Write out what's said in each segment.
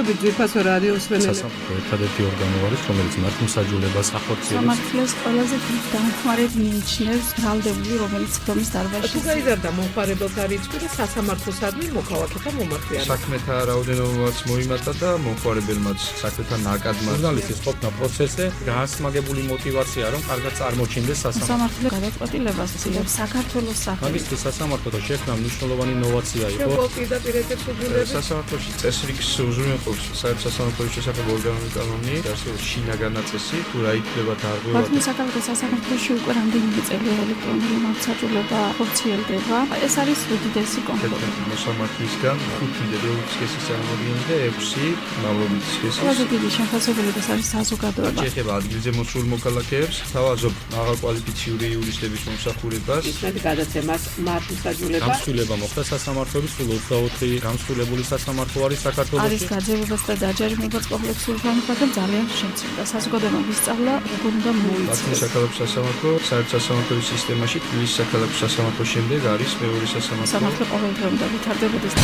მოგესალმებით ძვირფასო რადიო მსმენელებს. სასამართლო ერთადერთი ორგანო არის, რომელიც მართლმსაჯულებას ახორციელებს. სამართლოს ყველაზე დიდ დამხმარედ მიიჩნევს ბრალდებული, რომელიც რომის დარბაზში. თუ გაიზარდა მომხმარებელთა რიცხვი და სასამართლოსადმი მოქალაქეთა მომართვიანობა. საქმეთა რაოდენობაც მოიმატა და მომხმარებელმაც საქმეთა ნაკადმა. ჟურნალისტის ყოფნა პროცესზე გაასმაგებული мотиваცია, რომ კარგად წარმოჩინდეს სასამართლო. სამართლო გადაწყვეტილებას ძლებს საქართველოს სახელით. მაგისტრის სასამართლო შექმნა მნიშვნელოვანი ინოვაცია იყო. პირდაპირ ეთერში უძულებს. სასამართლოში წესრიგს უზრუნველყოფს საერთო სასამართლოს შესახებ ორგანოების კანონი, ასევე შინაგანაწესი, თუ რა იქნება დარღვევა. ბათუმის საკალათო სასამართლოში უკვე რამდენიმე წელი ელექტრონული მართლმსაჯულება ხორციელდება. ეს არის უდიდესი კომპლექტი. მოსამართლისგან 5 დედეუცქესის წარმომადგენელი და 6 მამლობის სქესის. ყველაზე დიდი შემოსავალი არის საზოგადოება. შეეხება ადგილზე მოსულ მოქალაქეებს, თავაზობ მაღალკვალიფიციური იურისტების მომსახურებას. ისეთ გადაცემას მართლმსაჯულება. გამსხვილება მოხდა სასამართლოების სულ 24 გამსხვილებული სასამართლო არის არის საქართველოში. გაძევებას და დაჯერიმებას კომპლექსური განხორციელება და ძალიან შემცირდა. საზოგადოებამ ისწავლა როგორ უნდა ბათუმის მოიცეს. საკალათო სასამართლო საერთო სასამართლოების სისტემაში თბილისის საკალათო სასამართლოს შემდეგ არის მეორე სასამართლო. სამართლო ყოველდღე უნდა ვითარდებოდეს.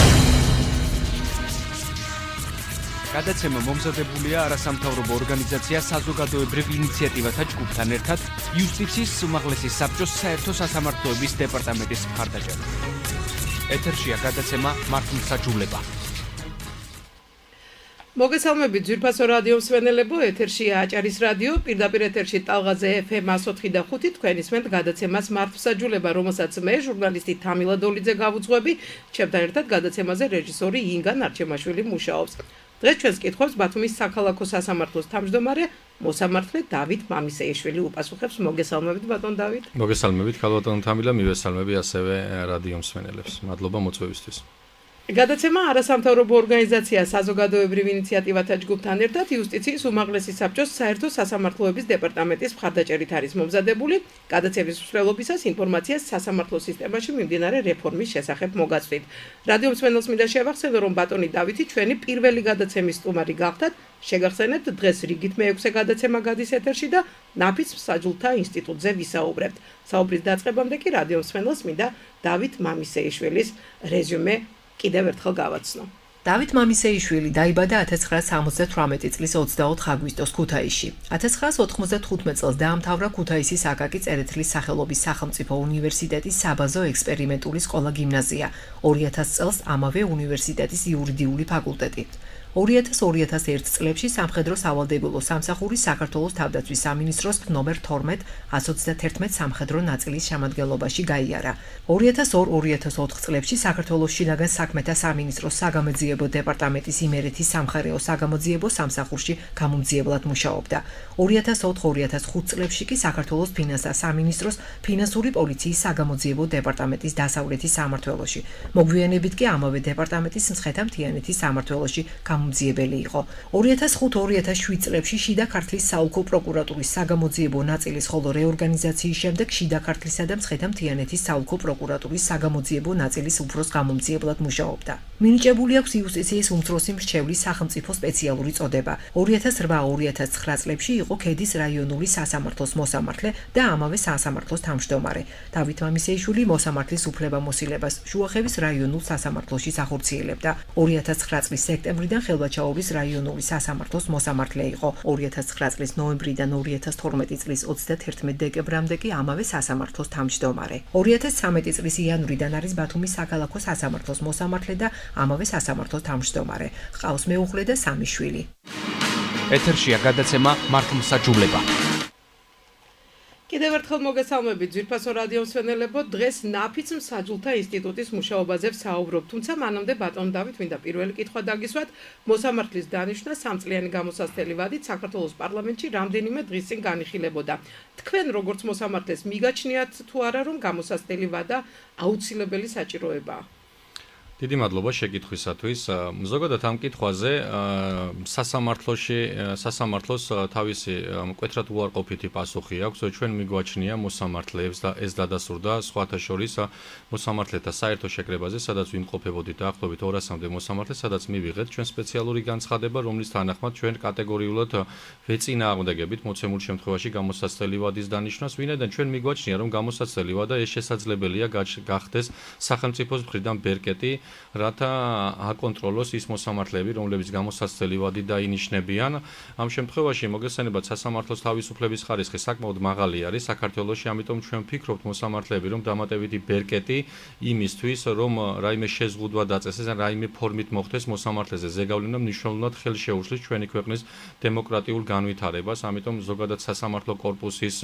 გადაცემა მომზადებულია არასამთავრობო ორგანიზაცია საზოგადოებრივ ინიციატივათა ჯგუფთან ერთად იუსტიციის უმაღლესი საბჭოს საერთო სასამართლოების დეპარტამენტის მხარდაჭერით. ეთერშია გადაცემა მართლმსაჯულება. მოგესალმებით ძვირფასო რადიო მსმენელებო, ეთერშია აჭარის რადიო, პირდაპირ ეთერში ტალღაზე FM 104 და 5 თქვენი სმენთ გადაცემას მართლმსაჯულება, რომელსაც მე ჟურნალისტი თამილა დოლიძე გავუძღვები, ჩემთან ერთად გადაცემაზე რეჟისორი ინგა ნარჩემაშვილი მუშაობს. დღეს ჩვენს კითხვებს ბათუმის საქალაქო სასამართლოს თავმჯდომარე მოსამართლე დავით მამისეიშვილი უპასუხებს. მოგესალმებით ბატონ დავით. მოგესალმებით ქალბატონ თამილა, მივესალმები ასევე რადიო მსმენელებს. მადლობა მოწვევისთვის. გადაცემა არასამთავრობო ორგანიზაცია საზოგადოებრივ ინიციატივათა ჯგუფთან ერთად იუსტიციის უმაღლესი საბჭოს საერთო სასამართლოების დეპარტამენტის მხარდაჭერით არის მომზადებული. გადაცემის მსვლელობისას ინფორმაციას სასამართლო სისტემაში მიმდინარე რეფორმის შესახებ მოგაცვით. რადიო მსმენელს მინდა შევახსენო, რომ ბატონი დავითი ჩვენი პირველი გადაცემის სტუმარი გახდათ. შეგახსენებთ, დღეს რიგით მე-6 გადაცემა გადის ეთერში და ნაფიც მსაჯულთა ინსტიტუტზე ვისაუბრებთ. საუბრის დაწყებამდე კი რადიო მსმენელს მინდა დავით მამისეიშვილის რეზიუმე კიდევ ერთხელ გავაცნო. დავით მამისეიშვილი დაიბადა 1978 წლის 24 აგვისტოს ქუთაისში. 1995 წელს დაამთავრა ქუთაისის აკაკი წერეთლის სახელობის სახელმწიფო უნივერსიტეტის საბაზო ექსპერიმენტული სკოლა-გიმნაზია. 2000 წელს ამავე უნივერსიტეტის იურიდიული ფაკულტეტი. 2000-2001 წლებში სამხედრო სავალდებულო სამსახურის საქართველოს თავდაცვის სამინისტროს ნომერ 12-131 სამხედრო ნაწილის შემადგენლობაში გაიარა. 2002-2004 წლებში საქართველოს შინაგან საქმეთა სამინისტროს საგამოძიებო დეპარტამენტის იმერეთის სამხარეო საგამოძიებო სამსახურში გამომძიებლად მუშაობდა. 2004-2005 წლებში კი საქართველოს ფინანსთა სამინისტროს ფინანსური პოლიციის საგამოძიებო დეპარტამენტის დასავლეთის სამმართველოში. მოგვიანებით კი ამავე დეპარტამენტის მცხეთა-მთიანეთის სამმართველოში გამომძიებელი იყო. 2005-2007 წლებში შიდა ქართლის საოლქო პროკურატურის საგამოძიებო ნაწილის, ხოლო რეორგანიზაციის შემდეგ შიდა ქართლისა და მცხეთა-მთიანეთის საოლქო პროკურატურის საგამოძიებო ნაწილის უფროს გამომძიებლად მუშაობდა. მინიჭებული აქვს იუსტიციის უმცროსი მრჩევლის სახელმწიფო სპეციალური წოდება. 2008-2009 წლებში იყო ქედის რაიონული სასამართლოს მოსამართლე და ამავე სასამართლოს თავმჯდომარე. დავით მამისეიშვილი მოსამართლის უფლებამოსილებას შუახევის რაიონულ სასამართლოში ახორციელებდა. 2009 წლის სექტემბრიდან ხელვაჩაურის რაიონული სასამართლოს მოსამართლე იყო. 2009 წლის ნოემბრიდან 2012 წლის 31 დეკემბრამდე კი ამავე სასამართლოს თავმჯდომარე. 2013 წლის იანვრიდან არის ბათუმის საქალაქო სასამართლოს მოსამართლე და ამავე სასამართლოს თავმჯდომარე. ჰყავს მეუღლე და 3 შვილი. ეთერშია გადაცემა მართლმსაჯულება. კიდევ ერთხელ მოგესალმებით ძვირფასო რადიო მსმენელებო, დღეს ნაფიც მსაჯულთა ინსტიტუტის მუშაობაზე ვსაუბრობ, თუმცა მანამდე ბატონ დავით მინდა პირველი კითხვა დაგისვათ. მოსამართლის დანიშვნა 3 წლიანი გამოსაცდელი ვადით საქართველოს პარლამენტში რამდენიმე დღის წინ განიხილებოდა. თქვენ როგორც მოსამართლეს მიგაჩნიათ თუ არა, რომ გამოსაცდელი ვადა აუცილებელი საჭიროებაა? დიდი მადლობა შეკითხვისათვის. ზოგადად ამ კითხვაზე სასამართლოს თავისი მკვეთრად უარყოფითი პასუხი აქვს. ჩვენ მიგვაჩნია მოსამართლეებს და ეს დადასტურდა სხვათა შორის მოსამართლეთა საერთო შეკრებაზე, სადაც ვიმყოფებოდით დაახლოებით 200-მდე მოსამართლეს, სადაც მივიღეთ ჩვენ სპეციალური განცხადება, რომლის თანახმად ჩვენ კატეგორიულად ვეწინააღმდეგებით მოცემულ შემთხვევაში გამოსაცდელი ვადის დანიშვნას, ვინაიდან ჩვენ მიგვაჩნია, რომ გამოსაცდელი ვადა ეს შესაძლებელია გახდეს სახელმწიფოს მხრიდან ბერკეტი რათა აკონტროლოს ის მოსამართლეები, რომლებიც გამოსაცდელი ვადი დაინიშნებიან. ამ შემთხვევაში მოგესალმებათ სასამართლოს თავისუფლების ხარისხი საკმაოდ მაღალი არის საქართველოში, ამიტომ ჩვენ ვფიქრობთ მოსამართლეები, რომ დამატებითი ბერკეტი იმისთვის, რომ რაიმე შეზღუდვა დაწესდეს ან რაიმე ფორმით მოხდეს მოსამართლეზე ზეგავლენა მნიშვნელოვნად ხელშეუშლის ჩვენი ქვეყნის დემოკრატიულ განვითარებას, ამიტომ ზოგადად სასამართლო კორპუსის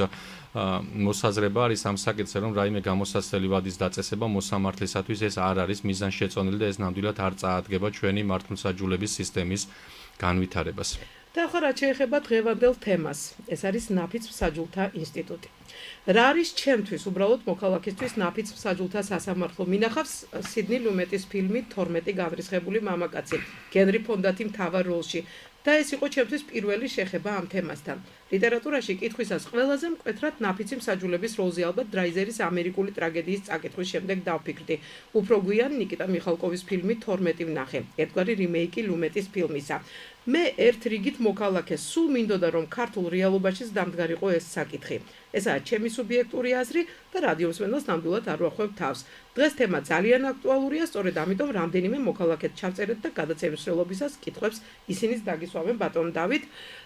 მოსაზრება არის ამ საკითხზე, რომ რაიმე გამოსაცდელი ვადის დაწესება მოსამართლისათვის ეს არ არის მიზანშეწონილი და ეს ნამდვილად არ წაადგება ჩვენი მართლმსაჯულების სისტემის განვითარებას. და ახლა რაც შეეხება დღევანდელ თემას, ეს არის ნაფიც მსაჯულთა ინსტიტუტი. რა არის ჩემთვის უბრალოდ მოქალაქისთვის ნაფიც მსაჯულთა სასამართლო? მინახავს სიდნი ლუმეტის ფილმი 12 განრისხებული მამაკაცი, გენრი ფონდათი მთავარ როლში. და ეს იყო ჩემთვის პირველი შეხება ამ თემასთან. ლიტერატურაში კითხვისას ყველაზე მკვეთრად ნაფიცი მსაჯულების როლზე ალბათ დრაიზერის ამერიკული ტრაგედიის წაკითხვის შემდეგ დავფიქრდი. უფრო გვიან ნიკიტა მიხალკოვის ფილმი 12 ვნახე, ერთგვარი რიმეიკი ლუმეტის ფილმისა. მე ერთ რიგით მოქალაქეს სულ მინდოდა რომ ქართულ რეალობაშიც დამდგარიყო ეს საკითხი. ესაა ჩემი სუბიექტური აზრი და რადიოს მენელს ნამდვილად არ ვახვევ თავს. დღეს თემა ძალიან აქტუალურია, სწორედ ამიტომ რამდენიმე მოქალაქეთ ჩავწერეთ და გადაცემის მსვლელობისას კითხვებს ისინიც დაგისვამენ ბატონ დავით.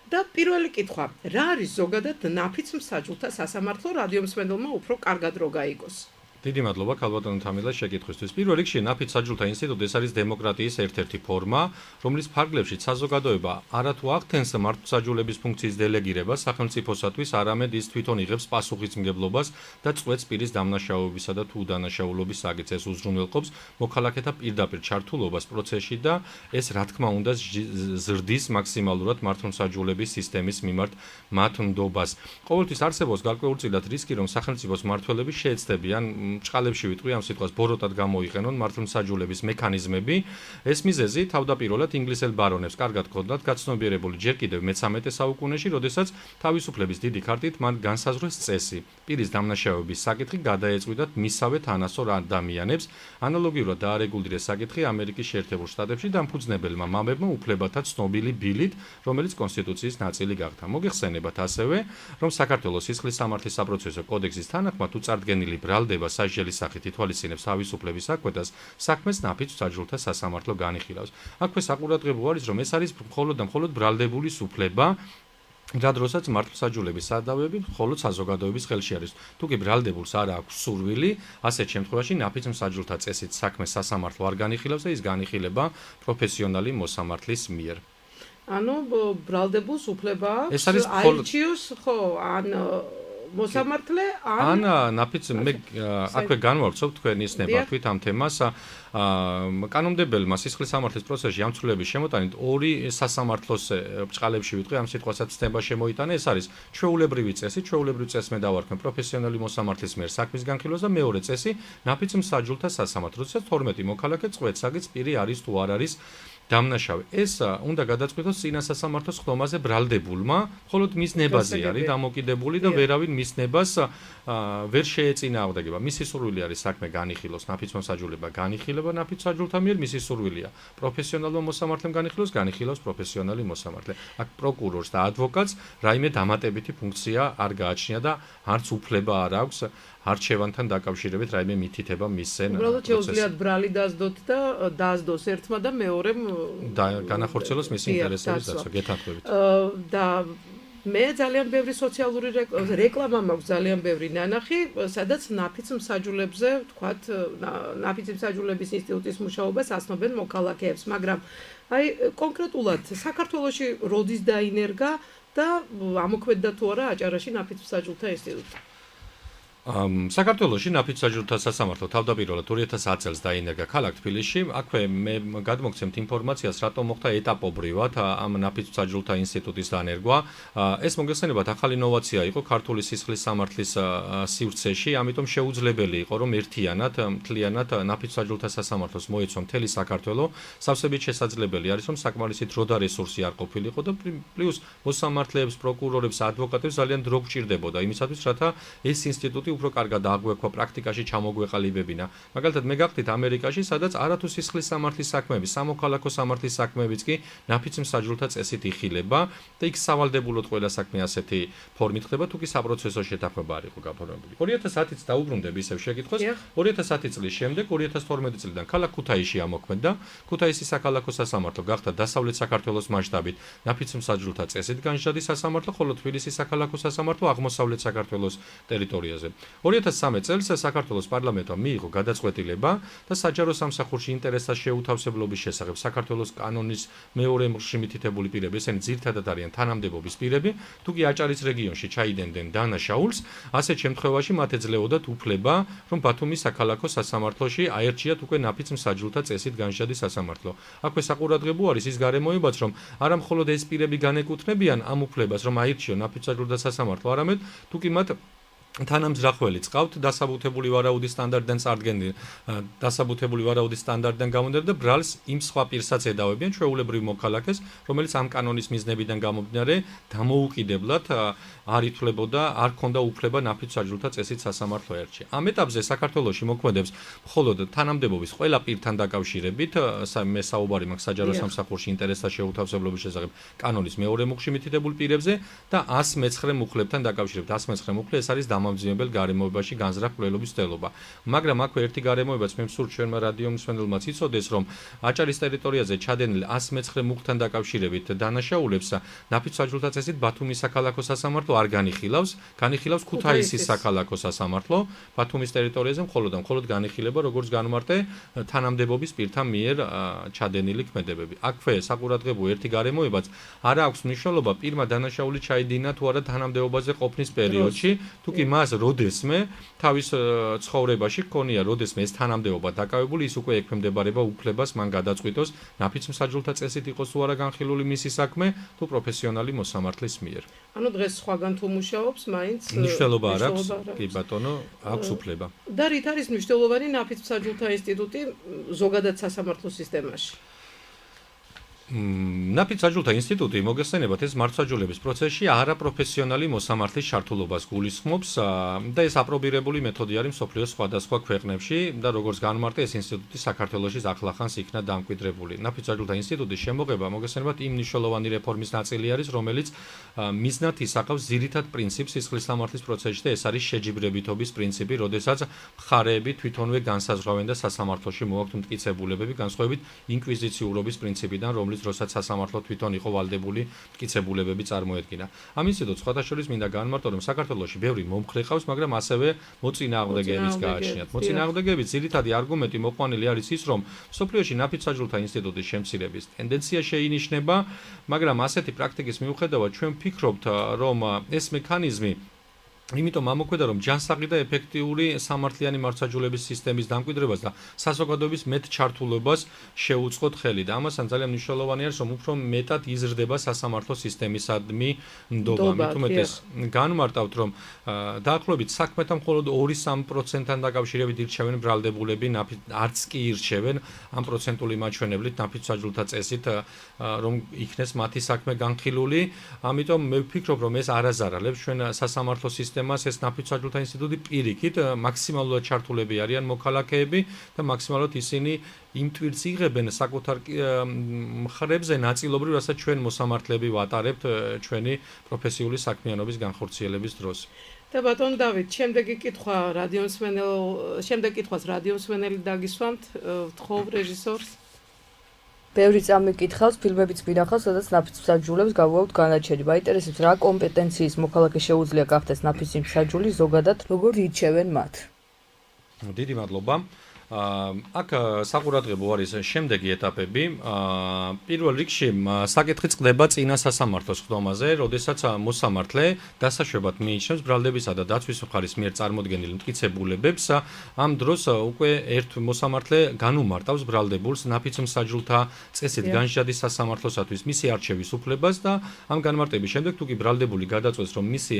და პირველი კითხვა, რა არის ზოგადად ნაფიც მსაჯულთა სასამართლო? რადიოს მენელმა უფრო კარგად რო გაიგოს. დიდი მადლობა ქალბატონო თამილას შეკითხვისთვის. პირველ რიგში ნაფიც მსაჯულთა ინსტიტუტი ეს არის დემოკრატიის ერთ-ერთი ფორმა, რომლის ფარგლებში საზოგადოება არათუ ახდენს მართლმსაჯულების ფუნქციის დელეგირებას სახელმწიფოსათვის, არამედ ის თვითონ იღებს პასუხისმგებლობას და წვეთს პირის დამნაშავებისა და თუ უდანაშაულობის საკითხს. ეს უზრუნველყოფს მოქალაქეთა პირდაპირ ჩართულობას პროცესში და ეს რა თქმა უნდა ზრდის მაქსიმალურად მართლმსაჯულების სისტემის მიმართ მათ ნდობას. ყოველთვის არსებობს გარკვეულწილად რისკი, რომ სახელმწიფოს მმართველები შეეცდებიან ჭყალებში ვიტყვი ამ სიტყვას ბოროტად გამოიყენონ მართლმსაჯულების მექანიზმები. ეს მიზეზი თავდაპირველად ინგლისელ ბარონებს კარგად ჰქონდათ გაცნობიერებული ჯერ კიდევ მე-13 საუკუნეში, როდესაც თავისუფლების დიდი ქარტით მან განსაზღვრეს წესი. პირის დამნაშავების საკითხი გადაეწყვიტათ მისავე თანასწორ ადამიანებს. ანალოგიურად დაარეგულირეს საკითხი ამერიკის შეერთებულ შტატებში დამფუძნებელმა მამებმა უფლებათა ცნობილი ბილით, რომელიც კონსტიტუციის ნაწილი გახდა. მოგეხსენებათ ასევე, რომ საქართველოს სისხლის სამართლის საპროცესო კოდექსის თანახმად უწარდგენილი ბრალდება სასჯელის სახით ითვალისწინებს თავისუფლების აკვეთას, საქმეს ნაფიც მსაჯულთა სასამართლო განიხილავს. აქვე საყურადღებო არის, რომ ეს არის მხოლოდ და მხოლოდ ბრალდებულის უფლება, რა დროსაც მართლმსაჯულების სადავეები მხოლოდ საზოგადოების ხელში არის. თუ კი ბრალდებულს არ აქვს სურვილი, ასეთ შემთხვევაში ნაფიც მსაჯულთა წესით საქმეს სასამართლო არ განიხილავს და ის განიხილება პროფესიონალი მოსამართლის მიერ. ანუ ბრალდებულს უფლება ეს არის აირჩიოს, ხო, ან მოსამართლე ან ნაფიც მე აქვე განვავრცობ თქვენის ნებართვით ამ თემას. კანონმდებელმა სისხლის სამართლის პროცესში ამ ცვლილების შემოტანით ორი სასამართლოს ბრჭყალებში ვიტყვი ამ სიტყვასაც ცნება შემოიტანა. ეს არის ჩვეულებრივი წესი, ჩვეულებრივ წესს მე დავარქმევ პროფესიონალი მოსამართლის მიერ საქმის განხილვას და მეორე წესი ნაფიც მსაჯულთა სასამართლო. როდესაც 12 მოქალაქე წყვეტს, საკითხს პირი არის თუ არ არის დამნაშავე. ეს უნდა გადაწყვიტოს წინა სასამართლოს ხდომაზე ბრალდებულმა, მხოლოდ მის ნებაზე არის დამოკიდებული და ვერავინ მის ნებას ვერ შეეწინააღმდეგება. მისი სურვილი არის საქმე განიხილოს, ნაფიც მოსაჯულება განიხილება ნაფიც მსაჯულთა მიერ, მისი სურვილია პროფესიონალმა მოსამართლემ განიხილოს, განიხილოს პროფესიონალი მოსამართლე. აქ პროკურორს და ადვოკატს რაიმე დამატებითი ფუნქცია არ გააჩნია და არც უფლება არ აქვს არჩევანთან დაკავშირებით რაიმე მითითება მისცენ. უბრალოდ შეუძლიათ ბრალი დასდოთ და დაასდოს ერთმა და მეორემ და განახორციელოს მისი ინტერესების დაცვა. გეთანხმებით. და მე ძალიან ბევრი სოციალური რეკლამა მაქვს, ძალიან ბევრი ნანახი, სადაც ნაფიც მსაჯულებზე, ვთქვათ, ნაფიც მსაჯულების ინსტიტუტის მუშაობას ასნობენ მოქალაქეებს, მაგრამ აი კონკრეტულად საქართველოში როდის დაინერგა და ამოქმედდა თუ არა აჭარაში ნაფიც მსაჯულთა ინსტიტუტი? საქართველოში ნაფიც მსაჯულთა სასამართლო თავდაპირველად 2010 წელს დაინერგა ქალაქ თბილისში. აქვე მე გადმოგცემთ ინფორმაციას, რატომ მოხდა ეტაპობრივად ამ ნაფიც მსაჯულთა ინსტიტუტის დანერგვა. ეს მოგეხსენებათ ახალი ინოვაცია იყო ქართული სისხლის სამართლის სივრცეში, ამიტომ შეუძლებელი იყო რომ მთლიანად ნაფიც მსაჯულთა სასამართლოს მოეცვა მთელი საქართველო. სავსებით შესაძლებელი არის რომ საკმარისი დრო და რესურსი არ ყოფილიყო და პლუს მოსამართლეებს, პროკურორებს, ადვოკატებს ძალიან დრო გჭირდებოდა იმისათვის, რათა ეს ინსტიტუტი უფრო კარგად აღვექვა პრაქტიკაში ჩამოგვეყალიბებინა. მაგალითად, მე გავხდით ამერიკაში, სადაც არათუ სისხლის სამართლის საქმეები, სამოქალაქო სამართლის საქმეებიც კი ნაფიც მსაჯულთა წესით იხილება და იქ სავალდებულოდ ყველა საქმე ასეთი ფორმით ხდება, თუ კი საპროცესო შეთანხმება არ იყო გაფორმებული. 2010-იც დაუბრუნდები ისევ შეკითხვას. 2010 წლის შემდეგ 2012 წლიდან ქალაქ ქუთაისში ამოქმედა. ქუთაისის საქალაქო სასამართლო გახდა დასავლეთ საქართველოს მასშტაბით ნაფიც მსაჯულთა წესით განშადი სასამართლო, ხოლო თბილისის საქალაქო სასამართლო აღმოსავლეთ საქართველოს ტერიტორიაზე. 2013 წელს საქართველოს პარლამენტმა მიიღო გადაწყვეტილება და საჯარო სამსახურში ინტერესთა შეუთავსებლობის შესახებ საქართველოს კანონის მეორე მუხში მითითებული პირები, ესენი ძირითადად არიან თანამდებობის პირები, თუ კი აჭარის რეგიონში ჩაიდენდნენ დანაშაულს, ასეთ შემთხვევაში მათ ეძლეოდათ უფლება, რომ ბათუმის საქალაქო სასამართლოში აერჩიათ უკვე ნაფიც მსაჯულთა წესით განშადი სასამართლო. აქვე საყურადღებო არის ის გარემოებაც, რომ არა მხოლოდ ეს პირები განეკუთვნებიან ამ უფლებას, რომ აირჩიონ ნაფიც მსაჯულთა სასამართლო, არამედ თუ კი მათ თანამძრახველი წავთ დასაბუთებული ვარაუდის სტანდარტიდან წარდგენილი დასაბუთებული ვარაუდის სტანდარტიდან გამომდინარე და ბრალს იმ სხვა პირსაც ედავებიან ჩვეულებრივ მოქალაქეს, რომელიც ამ კანონის მიზნებიდან გამომდინარე დამოუკიდებლად არ ითვლებოდა, არ ქონდა უფლება ნაფიც მსაჯულთა წესით სასამართლო ერჩია. ამ ეტაპზე საქართველოში მოქმედებს მხოლოდ თანამდებობის ყველა პირთან დაკავშირებით, მე საუბარი მაქვს საჯარო სამსახურში ინტერესთა შეუთავსებლობის შესახებ კანონის მეორე მუხში მითითებულ პირებზე და 119 მუხლებთან დაკავშირებით. 119 მუხლი ეს არის დამამძიმებელ გარემოებაში განზრახ მკვლელობის ცდელობა. მაგრამ აქვე ერთი გარემოებაც მე მსურთ ჩვენმა რადიო მსმენელმაც იცოდეს, რომ აჭარის ტერიტორიაზე ჩადენილ 119 მუხლთან დაკავშირებით დანაშაულებს ნაფიც მსაჯულთა წესით ბათუმის საქალაქო სასამართლო არ განიხილავს, განიხილავს ქუთაისის საქალაქო სასამართლო, ბათუმის ტერიტორიაზე მხოლოდ განიხილება როგორც განმარტე თანამდებობის პირთა მიერ ჩადენილი ქმედებები. აქვე საყურადღებო ერთი გარემოებაც არ აქვს მნიშვნელობა პირმა დანაშაული ჩაიდინა თუ არა თანამდებობაზე ყოფნის პერიოდში, თუ კი მას როდესმე თავის ცხოვრებაში ჰქონია როდესმე ეს თანამდებობა დაკავებული, ის უკვე ექვემდებარება უფლებას მან გადაწყვიტოს ნაფიც მსაჯულთა წესით იყოს თუ არა განხილული მისი საქმე თუ პროფესიონალი მოსამართლის მიერ. ანუ დღეს სხვაგან თუ მუშაობს, მაინც მნიშვნელობა არ აქვს, კი ბატონო, აქვს უფლება. და რით არის მნიშვნელოვანი ნაფიც მსაჯულთა ინსტიტუტი ზოგადად სასამართლო სისტემაში? ნაფიც მსაჯულთა ინსტიტუტი მოგესწრებათ ეს მართლმსაჯულების პროცესში არაპროფესიონალი მოსამართლის ჩართულობას გულისხმობს და ეს აპრობირებული მეთოდი არის მსოფლიოს სხვადასხვა ქვეყნებში და როგორც განმარტე ეს ინსტიტუტი საქართველოში ახლახანს იქნა დამკვიდრებული. ნაფიც მსაჯულთა ინსტიტუტის შემოღება მოგესწრებათ იმ მნიშვნელოვანი რეფორმის ნაწილი არის, რომელიც მიზნად ისახავს ძირითად პრინციპს სისხლის სამართლის პროცესში და ეს არის შეჯიბრებითობის პრინციპი, როდესაც მხარეები თვითონვე განსაზღვრავენ და სასამართლოში მოაქვთ მტკიცებულებები, განსხვავებით ინკვიზიციურობის პრინციპიდან, რომლის დროსაც სასამართლო თვითონ იყო ვალდებული მტკიცებულებები წარმოედგინა. ამ ინსტიტუტს სხვათა შორის მინდა განმარტო, რომ საქართველოში ბევრი მომხრე ყავს, მაგრამ ასევე მოწინააღმდეგეებიც გააჩნიათ. მოწინააღმდეგეების ძირითადი არგუმენტი მოყვანილი არის ის, რომ მსოფლიოში ნაფიც მსაჯულთა ინსტიტუტის შემცირების ტენდენცია შეინიშნება, მაგრამ ასეთი პრაქტიკის მიუხედავად ჩვენ ვფიქრობთ, რომ ეს მექანიზმი იმიტომ ამოქმედა, რომ ჯანსაღი და ეფექტიური სამართლიანი მართლმსაჯულების სისტემის დამკვიდრებას და საზოგადოების მეტ ჩართულობას შეუწყოთ ხელი და ამასთან ძალიან მნიშვნელოვანი არის, რომ უფრო მეტად იზრდება სასამართლო სისტემისადმი ნდობა. მით უმეტეს განმარტავთ, რომ დაახლოებით საქმეთან მხოლოდ 2-3%-თან დაკავშირებით ირჩევენ ბრალდებულები, არც კი ირჩევენ ამ პროცენტული მაჩვენებლით ნაფიც მსაჯულთა წესით, რომ იქნეს მათი საქმე განხილული. ამიტომ მე ვფიქრობ, რომ ეს არაზარალებს ჩვენ სასამართლო სისტემას ეს ნაფიც მსაჯულთა ინსტიტუტი პირიქით მაქსიმალურად ჩართულები არიან მოქალაქეები და მაქსიმალურად ისინი იმ ტვირთს იღებენ საკუთარ მხრებზე ნაწილობრივ, რასაც ჩვენ მოსამართლეები ვატარებთ ჩვენი პროფესიული საქმიანობის განხორციელების დროს. და ბატონ დავით, შემდეგი კითხვას რადიომსმენელი დაგისვამთ, ვთხოვ რეჟისორს. ბევრი წამიკითხავს, ფილმებიც მინახავს, სადაც ნაფიც მსაჯულებს გავუავთ განაჩენი. მაინტერესებს რა კომპეტენციის მოქალაქე შეუძლია გახდეს ნაფიც მსაჯული, ზოგადად როგორ ირჩევენ მათ? დიდი მადლობა. აქ საყურადღებო არის შემდეგი ეტაპები. პირველ რიგში საკითხი წყდება წინა სასამართლოს ხდომაზე, როდესაც მოსამართლე დასაშვებად მიიჩნევს ბრალდებისა და დაცვის მხარის მიერ წარმოდგენილ მტკიცებულებებს. ამ დროს უკვე ერთ მოსამართლე განუმარტავს ბრალდებულს ნაფიც მსაჯულთა წესით განშადის სასამართლოსათვის მისი არჩევის უფლებას და ამ განმარტების შემდეგ თუ კი ბრალდებული გადაწყვეტს, რომ მისი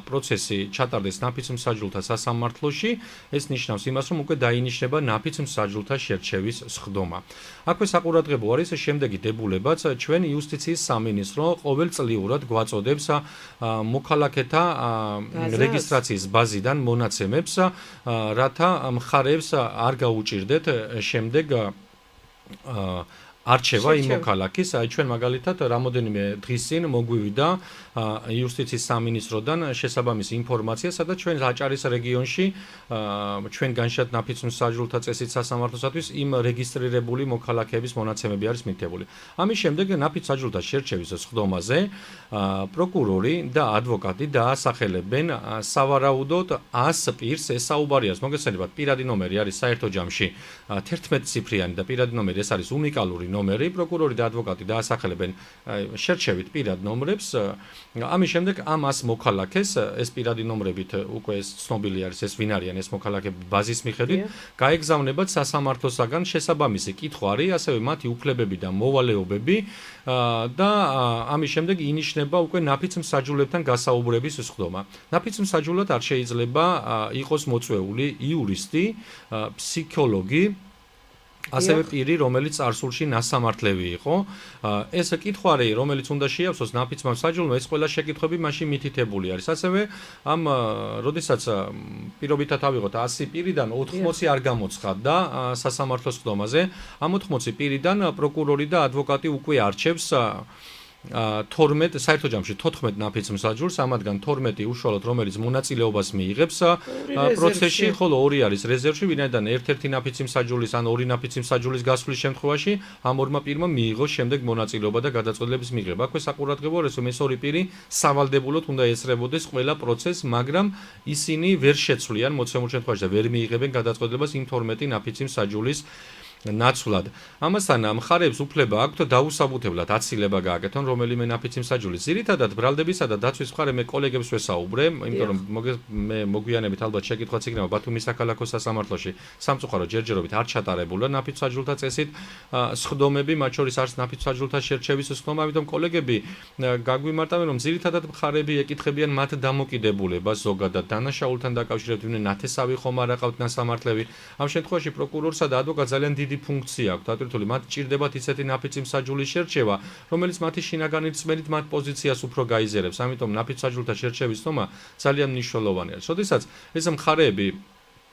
პროცესი ჩატარდეს ნაფიც მსაჯულთა სასამართლოში, ეს ნიშნავს იმას, რომ უკვე დაინიშნება ნაფიც მსაჯულთა შერჩევის სხდომა. აქვე საყურადღებო არის შემდეგი დებულებაც, ჩვენ იუსტიციის სამინისტრო ყოველწლიურად გვაწოდებს მოქალაქეთა რეგისტრაციის ბაზიდან მონაცემებს, რათა მხარეებს არ გაუჭირდეთ შემდეგ არჩევა იმ მოქალაქის, ჩვენ მაგალითად რამოდენიმე დღის წინ მოგვივიდა იუსტიციის სამინისტროდან შესაბამისი ინფორმაცია, სადაც ჩვენ აჭარის რეგიონში ჩვენ განშად ნაფიც მსაჯულთა წესით სასამართლოსათვის იმ რეგისტრირებული მოქალაქეების მონაცემები არის მითითებული. ამის შემდეგ ნაფიც მსაჯულთა შერჩევის სხდომაზე პროკურორი და ადვოკატი დაასახელებენ სავარაუდოდ 100 პირს, ეს საუბარია, მოგესალმებით, პირადი ნომერი არის საერთო ჯამში 11 ციფრიანი და პირადი ნომერი ეს არის უნიკალური ნომერი, პროკურორი და ადვოკატი დაასახელებენ შერჩევით პირად ნომრებს. ამის შემდეგ ამ 100 მოქალაქეს ეს პირადი ნომრებით უკვე ცნობილი არის ეს ვინ არიან ეს მოქალაქეები ბაზის მიხედვით გაეგზავნებათ სასამართლოსაგან შესაბამისი კითხვარი, ასევე მათი უფლებები და მოვალეობები და ამის შემდეგ ინიშნება უკვე ნაფიც მსაჯულებთან გასაუბრების სხდომა. ნაფიც მსაჯულად არ შეიძლება იყოს მოწვეული იურისტი, ფსიქოლოგი, ასევე პირი, რომელიც წარსულში ნასამართლები იყო. ეს კითხვარი, რომელიც უნდა შეავსოს ნაფიცმა მსაჯულმა, ეს ყველა შეკითხვები მაშინ მითითებული არის. ასევე ამ როდესაც პირობითად ავიღოთ 100 პირიდან 80 არ გამოცხადდა სასამართლოს სხდომაზე. ამ 80 პირიდან პროკურორი და ადვოკატი უკვე არჩევს 12 საერთო ჯამში 14 ნაფიც მსაჯულს, ამათგან 12 უშუალოდ რომელიც მონაწილეობას მიიღებს პროცესში, ხოლო 2 არის რეზერვში, ვინაიდან ერთ-ერთი ნაფიცი მსაჯულის ან 2 ნაფიცი მსაჯულის გასვლის შემთხვევაში ამ ორმა პირმა მიიღოს შემდეგ მონაწილეობა და გადაწყვეტილების მიღება. აქვე საყურადღებო არის, რომ ეს 2 პირი სავალდებულოდ უნდა ესწრებოდეს ყველა პროცესს, მაგრამ ისინი ვერ შეცვლიან მოცემულ შემთხვევაში და ვერ მიიღებენ გადაწყვეტილებას იმ 12 ნაფიცი მსაჯულის ნაცვლად. ამასთან მხარეებს უფლება აქვთ დაუსაბუთებლად აცილება გააკეთონ რომელიმე ნაფიცი მსაჯულის. ძირითადად ბრალდებისა და დაცვის მხარე მე კოლეგებს ვესაუბრე, იმიტომ რომ მე მოგვიანებით ალბათ შეკითხვაც იქნება ბათუმის საქალაქო სასამართლოში სამწუხარო ჯერჯერობით არ ჩატარებულა ნაფიც მსაჯულთა წესით სხდომები, მათ შორის არის ნაფიც მსაჯულთა შერჩევის სხდომა, ამიტომ კოლეგები გაგვიმარტავენ, რომ ძირითადად მხარეები ეკითხებიან მათ დამოკიდებულებას ზოგადად დანაშაულთან დაკავშირებით, ვინმე ნათესავი ხომ არ აყავთ ნასამართლები. ამ შემთხვევაში პროკურორსა და ადვოკატს ძალიან დიდი ფუნქცია აქვს, დატვირთული, მათ ჭირდებათ ისეთი ნაფიცი მსაჯულის შერჩევა, რომელიც მათი შინაგანი რწმენით მათ პოზიციას უფრო გაიზერებს. ამიტომ ნაფიც მსაჯულთა შერჩევის სხდომა ძალიან მნიშვნელოვანი არის. როდესაც ეს მხარეები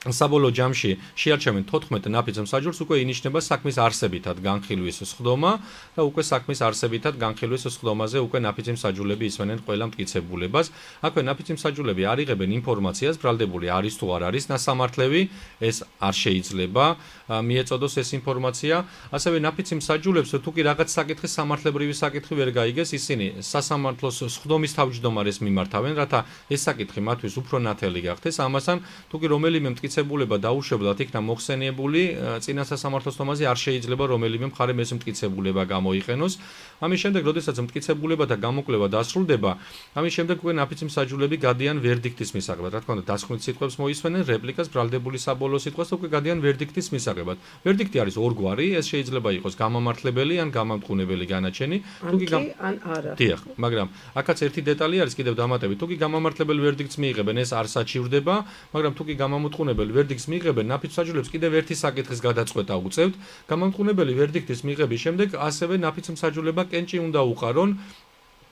საბოლოო ჯამში შეარჩევენ 14 ნაფიც მსაჯულს, უკვე ინიშნება საქმის არსებითად განხილვის სხდომა და უკვე საქმის არსებითად განხილვის სხდომაზე უკვე ნაფიცი მსაჯულები ისვენენ ყველა მტკიცებულებას. აქვე ნაფიცი მსაჯულები არ იღებენ ინფორმაციას, ბრალდებული არის თუ არ არის ნასამართლები, ეს არ შეიძლება მიეწოდოს ეს ინფორმაცია. ასევე ნაფიცი მსაჯულებს თუ კი რაღაც საკითხის სამართლებრივი საკითხი ვერ გაიგეს, ისინი სასამართლოს სხდომის თავმჯდომარეს მიმართავენ, რათა ეს საკითხი მათთვის უფრო ნათელი გახდეს. ამასთან თუ კი რომელიმე მტკიცებულება დაუშვებლად იქნა მოხსენიებული წინა სასამართლოს სხდომაზე, არ შეიძლება რომელიმე მხარემ ეს მტკიცებულება გამოიყენოს. ამის შემდეგ, როდესაც მტკიცებულება და გამოკვლევა დასრულდება, ამის შემდეგ უკვე ნაფიცი მსაჯულები გადიან ვერდიქტის მისაღებად. რა თქმა უნდა, დასკვნით სიტყვებს მოისვენენ, რეპლიკას, ბრალდებული საბოლოო სიტყვას და უკვე გადიან ვერდიქტის მისაღებად. ვერდიქტი არის ორგვარი, ეს შეიძლება იყოს გამამართლებელი ან გამამტყუნებელი განაჩენი, თუ კი ან არა. დიახ, მაგრამ აქაც ერთი დეტალი არის კიდევ დამატებით. თუ კი გამამართლებელი ვერდიქტს მიიღებენ, ეს არ საჩივრდება, მაგრამ თუ კი გამამტყუნებელი ვერდიქტს მიიღებენ, ნაფიც მსაჯულებს კიდევ ერთი საკითხის გადაწყვეტა უწევთ. გამამტყუნებელი ვერდიქტის მიღების შემდეგ ასევე ნაფიც მსაჯულება კენჭი უნდა უყარონ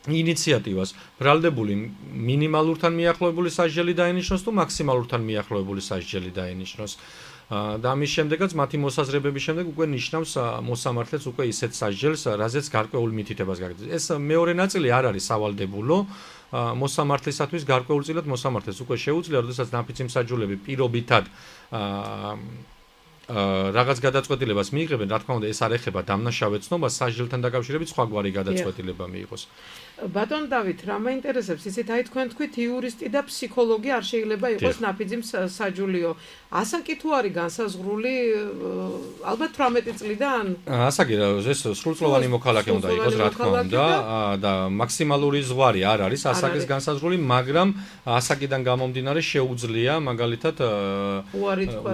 ინიციატივას ბრალდებული მინიმალურთან მიახლოებული სასჯელი დაენიშნოს თუ მაქსიმალურთან მიახლოებული სასჯელი დაენიშნოს. და ამის შემდეგაც მათი მოსაზრებების შემდეგ უკვე ნიშნავს მოსამართლეც უკვე ისეთ სასჯელს, რაზეც გარკვეულ მითითებას გაგრძელებს. ეს მეორე ნაწილი არ არის სავალდებულო. მოსამართლისათვის გარკვეულწილად მოსამართლეს უკვე შეუძლია, როდესაც ნაფიცი მსაჯულები პირობითად რაღაც გადაწყვეტილებას მიიღებენ, რა თქმა უნდა, ეს არ ეხება დამნაშავე ცნობას, სასჯელთან დაკავშირებით სხვაგვარი გადაწყვეტილება მიიღოს. ბატონ დავით, რა მაინტერესებს, ისეთ აი თქვენ თქვით იურისტი და ფსიქოლოგი არ შეიძლება იყოს ნაფიცი მსაჯულიო. ასაკი თუ არის განსაზღვრული, ალბათ 18 წლიდან? ასაკი ეს სრულწლოვანი მოქალაქე უნდა იყოს, რა თქმა უნდა, და მაქსიმალური ზღვარი არ არის ასაკის განსაზღვრული, მაგრამ ასაკიდან გამომდინარე შეუძლია მაგალითად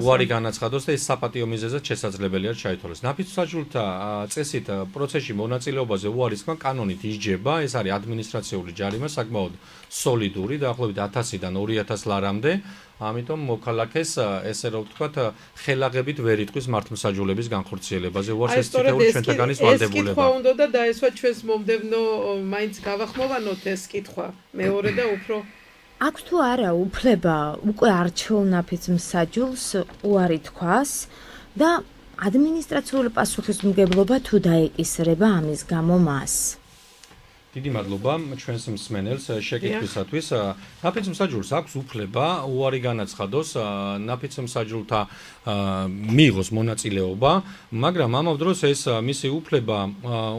უარი განაცხადოს და ეს საპატიო მიზეზად შესაძლებელია ჩაითვალოს. ნაფიც-მსაჯულთა წესით პროცესში მონაწილეობაზე უარის თქმა კანონით ისჯება, ეს არის ადმინისტრაციული ჯარიმა, საკმაოდ სოლიდური, დაახლოებით 1000-დან 2000 ლარამდე. ამიტომ მოქალაქეს ესე რომ ვთქვათ, ხელაღებით ვერ იტყვის მართლმსაჯულების განხორციელებაზე. უარს ეს წითელი ჩვენთაგანის ვალდებულება. ეს კითხვა უნდა და დაესვა ჩვენს მომდევნო მაინც გავახმოვანოთ ეს კითხვა. მეორე და უფრო აქვს თუ არა უფლება უკვე არჩეულ ნაფიც-მსაჯულს უარი თქვას და ადმინისტრაციული პასუხისმგებლობა თუ დაეკისრება ამის გამო მას. დიდი მადლობა ჩვენს მსმენელს შეკითხვისათვის. ნაფიც-მსაჯულს აქვს უფლება უარი განაცხადოს ნაფიც-მსაჯულთა მიიღოს მონაწილეობა, მაგრამ ამავდროულად დროს ეს მისი უფლება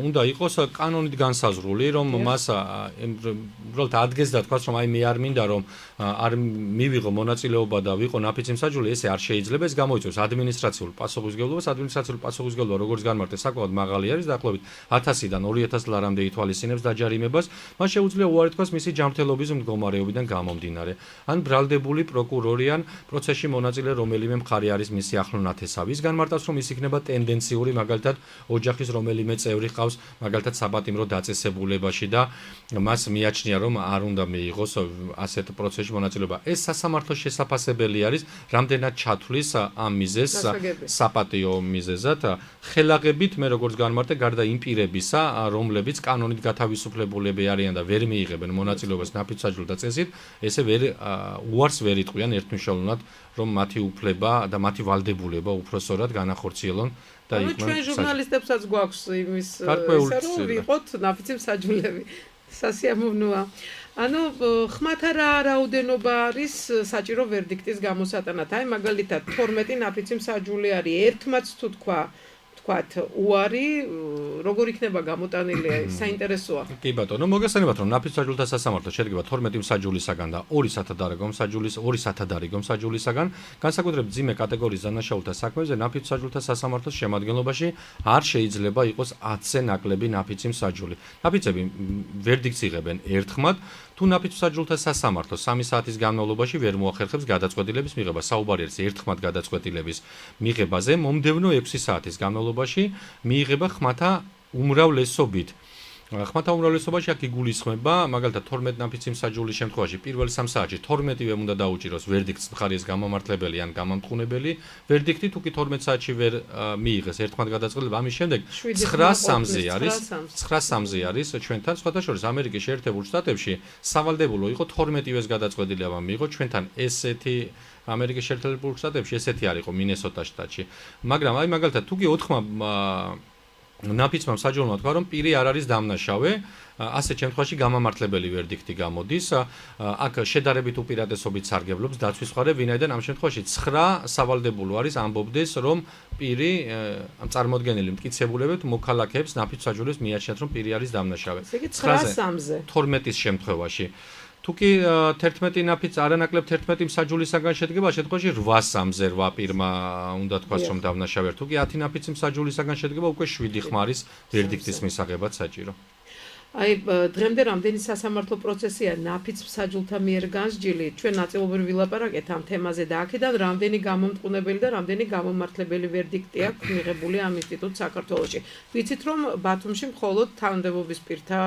უნდა იყოს კანონით განსაზღვრული, რომ მას უბრალოდ ადგეს და თქვას, რომ აი მე არ მინდა რომ არ მივიღო მონაწილეობა და ვიყო ნაფიც-მსაჯული, ესე არ შეიძლება. ეს გამოიწვევს ადმინისტრაციულ პასუხისმგებლობას. ადმინისტრაციული პასუხისმგებლობა, როგორც განმარტე, საკმაოდ მაღალი არის, დაახლოებით 1000-დან 2000 ლარამდე ითვალისწინებს დაჯარიმებას. მას შეუძლია უარი თქვას მისი ჯანმრთელობის მდგომარეობიდან გამომდინარე. ან ბრალდებული პროკურორი ან პროცესში მონაწილე რომელიმე მხარე არის მისი ახლო ნათესავი. ის განმარტავს, რომ ის იქნება ტენდენციური, მაგალითად, ოჯახის რომელიმე წევრი ყავს, მაგალითად, საპატიმრო დაწესებულებაში და მას მიაჩნია, რომ არ უნდა მიიღოს ასეთ პროცესში მონაწილეობა. ეს სასამართლოს შესაფასებელი არის, რამდენად ჩათვლის ამ მიზეზს საპატიო მიზეზად. ხელაღებით მე როგორც განმარტე, გარდა იმ პირებისა, რომლებიც კანონით გათავისუფლებულები არიან და ვერ მიიღებენ მონაწილეობას ნაფიც-მსაჯულთა წესით, ესე უარს ვერ იტყვიან ერთმნიშვნელოვნად, რომ მათი უფლება და მათი ვალდებულება უფროსწორად განახორციელონ და იქ ჩვენ ჟურნალისტებსაც გვაქვს იმის ესე რომ ვიყოთ ნაფიც-მსაჯულები. სასიამოვნოა. ანუ ხმათა რა რაოდენობა არის საჭირო ვერდიქტის გამოსატანად? აი მაგალითად 12 ნაფიც-მსაჯული არის, ერთმაც თუ თქვათ უარი, როგორ იქნება გამოტანილი, საინტერესოა. კი ბატონო, მოგესალმებით, რომ ნაფიც-მსაჯულთა სასამართლო შედგება 12 მსაჯულისაგან და 2 სათადარიგო მსაჯულისაგან. განსაკუთრებით მძიმე კატეგორიის დანაშაულთა საქმეზე ნაფიც-მსაჯულთა სასამართლოს შემადგენლობაში არ შეიძლება იყოს 10-ზე ნაკლები ნაფიც-მსაჯული. ნაფიცები ვერდიქტს იღებენ ერთხმად. თუ ნაფიც-მსაჯულთა სასამართლო 3 საათის განმავლობაში ვერ მოახერხებს გადაწყვეტილების მიღება, საუბარი არის ერთხმად გადაწყვეტილების მიღებაზე, მომდევნო 6 საათის განმავლობაში მიიღება ხმათა უმრავლესობით. ხმათა უმრავლესობაში აქ იგულისხმება, მაგალითად 12 ნაფიც-მსაჯულის შემთხვევაში პირველ 3 საათში 12-ვე უნდა დაუჭიროს ვერდიქტს მხარის გამომართლებელი ან გამამტყუნებელი ვერდიქტი, თუ კი 12 საათში ვერ მიიღეს ერთხმად გადაწყვეტილება, ამის შემდეგ 9-3-ზე არის ჩვენთან, სხვათა შორის ამერიკის შეერთებულ შტატებში სავალდებულო იყო 12-ვეს გადაწყვეტილება მიიღო, ჩვენთან ესეთი ამერიკის შეერთებულ შტატებში ესეთი არ იყო მინესოტას შტატში. მაგრამ აი მაგალითად თუ კი 4 ნაფიცმა მსაჯულმა თქვა, რომ პირი არ არის დამნაშავე, ასეთ შემთხვევაში გამამართლებელი ვერდიქტი გამოდის. აქ შედარებით უპირატესობით სარგებლობს დაცვის მხარე, ვინაიდან ამ შემთხვევაში 9 სავალდებულო არის ამბობდეს, რომ პირი წარმოდგენილი მტკიცებულებებით მოქალაქეებს ნაფიც-მსაჯულებს მიაჩნიათ, რომ პირი არის დამნაშავე. 9-3-ზე 12-ის შემთხვევაში. თუ კი 11 ნაფიც არანაკლებ 11 მსაჯულისაგან შედგება, შემთხვევაში 8-3-ზე 8 პირმა უნდა თქვას, რომ დამნაშავე. თუ კი 10 ნაფიც მსაჯულისაგან შედგება, უკვე 7 ხმარის ვერდიქტის მისაღებად საჭირო. აი დღემდე რამდენი სასამართლო პროცესია ნაფიც-მსაჯულთა მიერ განსჯილი, ჩვენ ნაწილობრივ ვილაპარაკეთ ამ თემაზე და აქედან რამდენი გამომტყუნებელი და რამდენი გამომართლებელი ვერდიქტი აქვს მიღებული ამ ინსტიტუტს საქართველოში. ვიცით რომ ბათუმში მხოლოდ თანამდებობის პირთა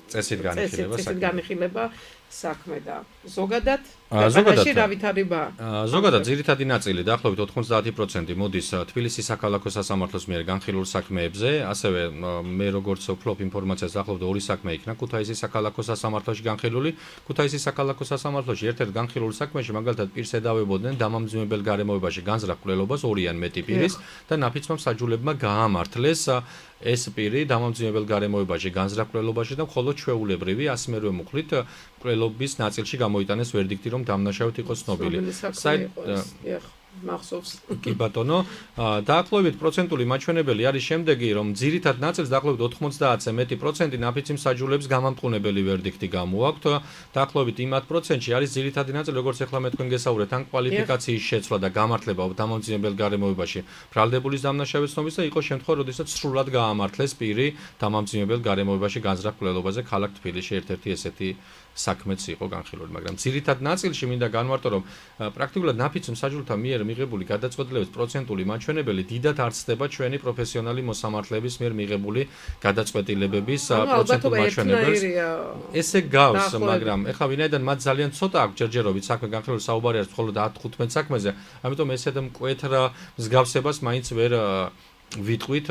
წესით განიხილება საქმე და ზოგადად რა ვითარებაა? ზოგადად ძირითადი ნაწილი დაახლოებით 90% მოდის თბილისის საქალაქო სასამართლოს მიერ განხილულ საქმეებზე, ასევე მე როგორც ვფლობ ინფორმაციას დაახლოებით 2 საქმე იქნა ქუთაისის საქალაქო სასამართლოში განხილული. ქუთაისის საქალაქო სასამართლოში ერთ-ერთ განხილულ საქმეში მაგალითად პირს ედავებოდნენ დამამძიმებელ გარემოებაში განზრახ კვლელობას 2 ან მეტი პირის და ნაფიცმა მსაჯულებმა გაამართლეს ეს პირი დამამძიმებელ გარემოებაში განზრახ კვლელობაში და მხოლოდ ჩვეულებრივი 100-მერვე მუხლით კვლელობის ნაწილში გამოიტანეს ვერდიქტი, რომ დამნაშავედ იყო ცნობილი. მახსოვს. კი ბატონო, დაახლოებით პროცენტული მაჩვენებელი არის შემდეგი, რომ ძირითად ნაწილს დაახლოებით 90-ზე მეტი პროცენტი ნაფიც-მსაჯულებს გამამტყუნებელი ვერდიქტი გამოაქვთ. დაახლოებით იმათ პროცენტში არის ძირითადი ნაწილი, როგორც ახლა მე თქვენ გესაუბრეთ, ან კვალიფიკაციის შეცვლა და გამართლება დამამძიმებელ გარემოებაში ბრალდებულის დამნაშავე ცნობის და იყო შემთხვევა, როდესაც სრულად გაამართლეს პირი დამამძიმებელ გარემოებაში განზრახ კვლელობაზე ქალაქ თბილისში ერთ-ერთი ესეთი საქმეც იყო განხილული, მაგრამ ძირითად ნაწილში მინდა განვარტო, რომ პრაქტიკულად ნაფიც მსაჯულთა მიერ მიღებული გადაწყვეტილების პროცენტული მაჩვენებელი დიდად არ ცდება ჩვენი პროფესიონალი მოსამართლეების მიერ მიღებული გადაწყვეტილებების პროცენტულ მაჩვენებელს. ესე გავს, მაგრამ ეხლა ვინაიდან მათ ძალიან ცოტა აქვს ჯერჯერობით საქმე განხილული, საუბარი არის მხოლოდ 10-15 საქმეზე, ამიტომ ესეთ მკვეთრ მსგავსებას მაინც ვერ ვიტყვით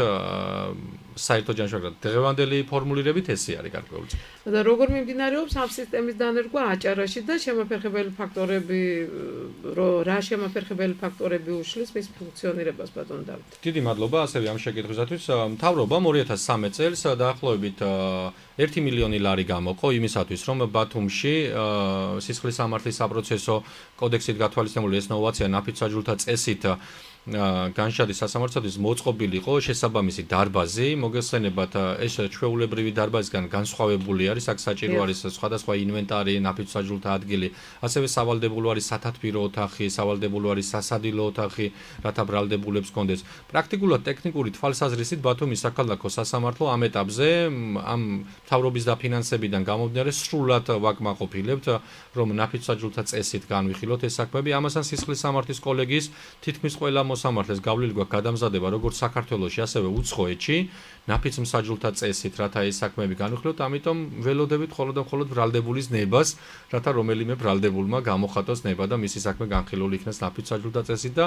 საერთო ჯანმრთელობად. დღევანდელი ფორმულირებით ესე არის გარკვეული. და როგორ მიმდინარეობს ამ სისტემის დანერგვა აჭარაში და შემაფერხებელი ფაქტორები, რა შემაფერხებელი ფაქტორები უშლის მის ფუნქციონირებას, ბატონ დავით? დიდი მადლობა ასევე ამ შეკითხვისათვის. მთავრობამ 2013 წელს დაახლოებით 1 მილიონი ლარი გამოყო იმისათვის, რომ ბათუმში სისხლის სამართლის საპროცესო კოდექსით გათვალისწინებული ეს ნოვაცია ნაფიც საჯულთა წესით განშადი სასამართლოების მოწყობილიყო შესაბამისი დარბაზი, მოგესწრებათ ეს ჩვეულებრივი დარბაზისგან განსხვავებული არის, აქ საჭირო არის სხვადასხვა ინვენტარი, ნაფიც საჯულთა ადგილი, ასევე სავალდებულო არის სათათბირო ოთახი, სავალდებულო არის სასადილო ოთახი, რათა ბრალდებულებს კონდეს. პრაქტიკულად ტექნიკური თვალსაზრისით ბათუმის საქალაქო სასამართლო ამ ეტაპზე ამ მთავრობის დაფინანსებიდან გამომდინარე სრულად ვაკმაყოფილებთ, რომ ნაფიც საჯულთა წესით განვიხილოთ ეს საქმეები. ამასთან სისხლის სამართლის კოლეგიის თითქმის ყველა მოსამართლეს გავლილი გვაქვს გადამზადება როგორც საქართველოში, ასევე უცხოეთში, ნაფიც მსაჯულთა წესით, რათა ეს საქმეები განვიხილოთ, ამიტომ ველოდებით მხოლოდ ბრალდებულის ნებას, რათა რომელიმე ბრალდებულმა გამოხატოს ნება და მისი საქმე განხილული იქნას ნაფიც მსაჯულთა წესით და